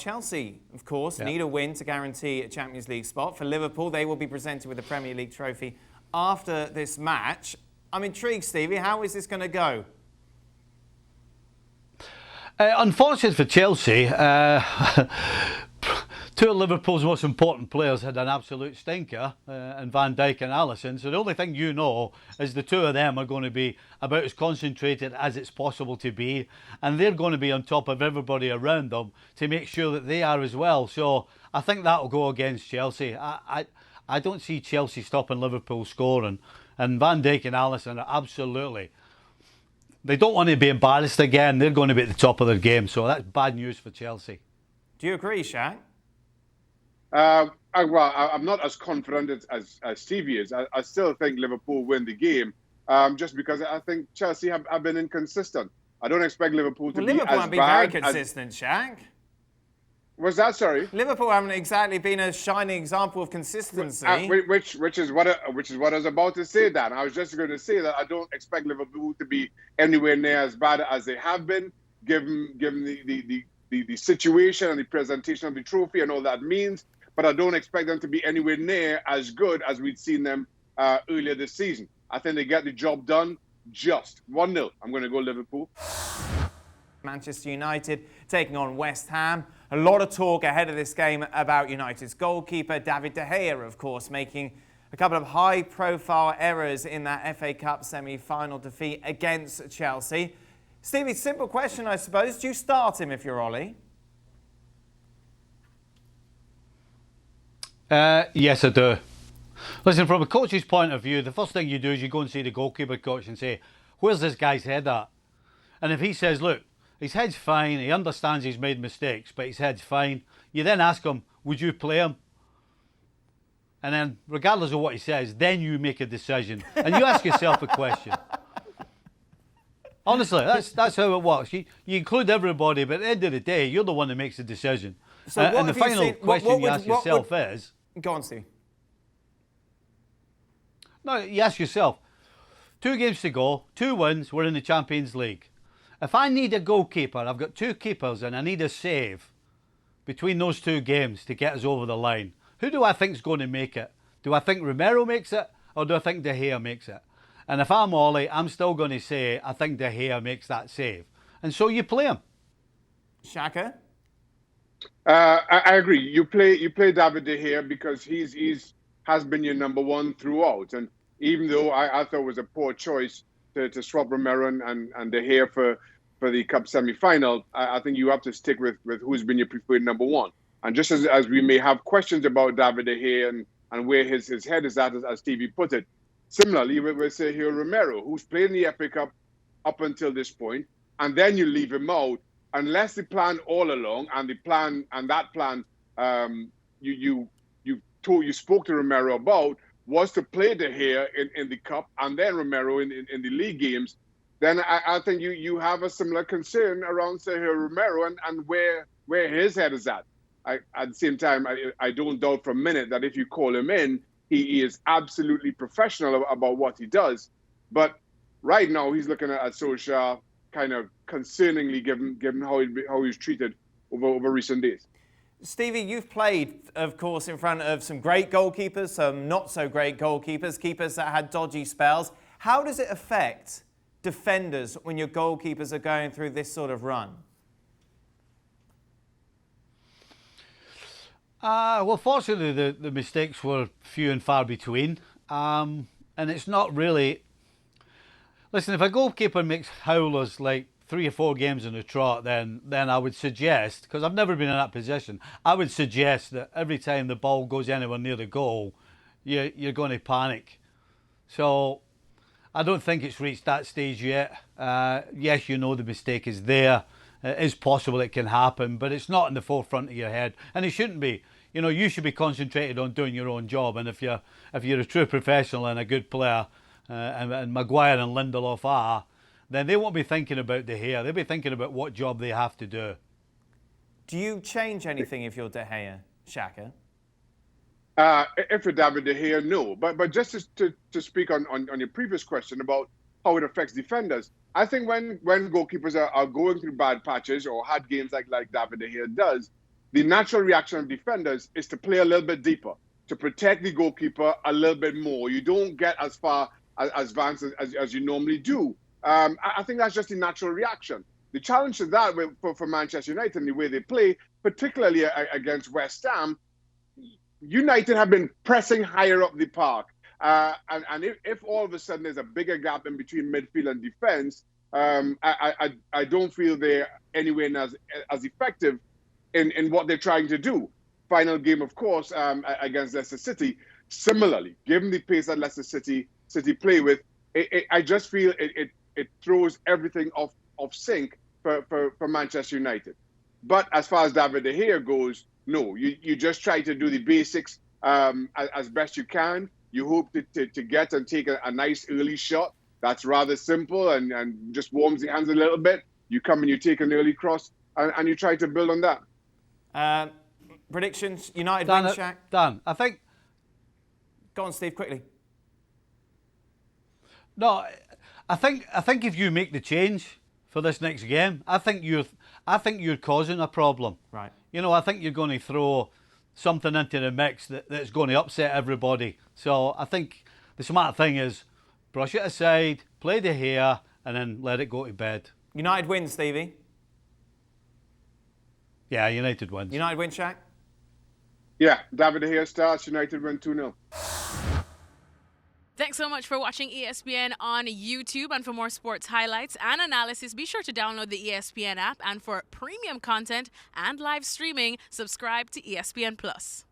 Chelsea, of course, need a win to guarantee a Champions League spot. For Liverpool, they will be presented with the Premier League trophy after this match. I'm intrigued, Stevie. How is this going to go? Unfortunate for Chelsea, two of Liverpool's most important players had an absolute stinker, and Van Dijk and Alisson. So the only thing you know is the two of them are going to be about as concentrated as it's possible to be, and they're going to be on top of everybody around them to make sure that they are as well. So I think that will go against Chelsea. I don't see Chelsea stopping Liverpool scoring, and Van Dijk and Alisson are absolutely... They don't want to be embarrassed again. They're going to be at the top of their game, so that's bad news for Chelsea. Do you agree, Shaq? Well, I'm not as confident as Stevie is. I still think Liverpool win the game, just because I think Chelsea have been inconsistent. I don't expect Liverpool to be as bad. Liverpool haven't been very consistent, Shaq. Was that, sorry? Liverpool haven't exactly been a shining example of consistency. Which is what I was about to say, Dan. I was just going to say that I don't expect Liverpool to be anywhere near as bad as they have been, given the situation and the presentation of the trophy and all that means. But I don't expect them to be anywhere near as good as we'd seen them earlier this season. I think they get the job done just 1-0. I'm going to go Liverpool. Manchester United taking on West Ham. A lot of talk ahead of this game about United's goalkeeper, David De Gea, of course, making a couple of high-profile errors in that FA Cup semi-final defeat against Chelsea. Stevie, simple question, I suppose. Do you start him if you're Ollie? Yes, I do. Listen, from a coach's point of view, the first thing you do is you go and see the goalkeeper coach and say, where's this guy's head at? And if he says, look, his head's fine, he understands he's made mistakes, but his head's fine, you then ask him, would you play him? And then, regardless of what he says, then you make a decision. And you ask yourself a question. Honestly, that's how it works. You include everybody, but at the end of the day, you're the one that makes the decision. So and the final question you ask yourself is... Go on, Steve. No, you ask yourself, 2 games to go, 2 wins, we're in the Champions League. If I need a goalkeeper, I've got 2 keepers and I need a save between those 2 games to get us over the line, who do I think is going to make it? Do I think Romero makes it, or do I think De Gea makes it? And if I'm Ollie, I'm still going to say I think De Gea makes that save. And so you play him. Shaka? I agree. You play David De Gea because he's has been your number 1 throughout. And even though I thought it was a poor choice to swap Romero and De Gea for the Cup semi-final, I think you have to stick with who's been your preferred number 1. And just as we may have questions about David De Gea and where his head is at, as Stevie put it, similarly with Sergio Romero, who's played in the FA Cup up until this point, and then you leave him out, unless the plan all along, and that plan you spoke to Romero about, was to play De Gea in the Cup and then Romero in the league games, then I think you have a similar concern around Sergio Romero and where his head is at. At the same time, I don't doubt for a minute that if you call him in, he is absolutely professional about what he does. But right now, he's looking at Solskjaer kind of concerningly, given how he's treated over recent days. Stevie, you've played, of course, in front of some great goalkeepers, some not so great goalkeepers, keepers that had dodgy spells. How does it affect defenders when your goalkeepers are going through this sort of run? Well, fortunately, the mistakes were few and far between. And it's not really... Listen, if a goalkeeper makes howlers like 3 or 4 games in a trot, then I would suggest, because I've never been in that position, I would suggest that every time the ball goes anywhere near the goal, you're going to panic. So I don't think it's reached that stage yet. Yes, you know the mistake is there. It is possible it can happen, but it's not in the forefront of your head, and it shouldn't be. You know, you should be concentrated on doing your own job, and if you're a true professional and a good player, and Maguire and Lindelof are, then they won't be thinking about De Gea. They'll be thinking about what job they have to do. Do you change anything if you're De Gea, Shaka? If you're David De Gea, no. But just to speak on your previous question about how it affects defenders, I think when goalkeepers are going through bad patches or had games like David De Gea does, the natural reaction of defenders is to play a little bit deeper, to protect the goalkeeper a little bit more. You don't get as far as advanced as you normally do. I think that's just the natural reaction. The challenge to that for Manchester United and the way they play, particularly against West Ham, United have been pressing higher up the park. And if all of a sudden there's a bigger gap in between midfield and defense, I don't feel they're anywhere as effective in what they're trying to do. Final game, of course, against Leicester City. Similarly, given the pace that Leicester City play with, I just feel it throws everything off sync for Manchester United. But as far as David De Gea goes, no, you just try to do the basics as best you can. You hope to get and take a nice early shot. That's rather simple and just warms the hands a little bit. You come and you take an early cross and you try to build on that. Predictions, United win, Shaq? Dan, I think... Go on, Steve, quickly. No, I think if you make the change for this next game, I think you're causing a problem. Right. You know, I think you're going to throw something into the mix that's going to upset everybody. So I think the smart thing is brush it aside, play De Gea, and then let it go to bed. United wins, Stevie. Yeah, United wins. United win, Shaq? Yeah, David De Gea starts, United win 2-0. Thanks so much for watching ESPN on YouTube. And for more sports highlights and analysis, be sure to download the ESPN app. And for premium content and live streaming, subscribe to ESPN Plus.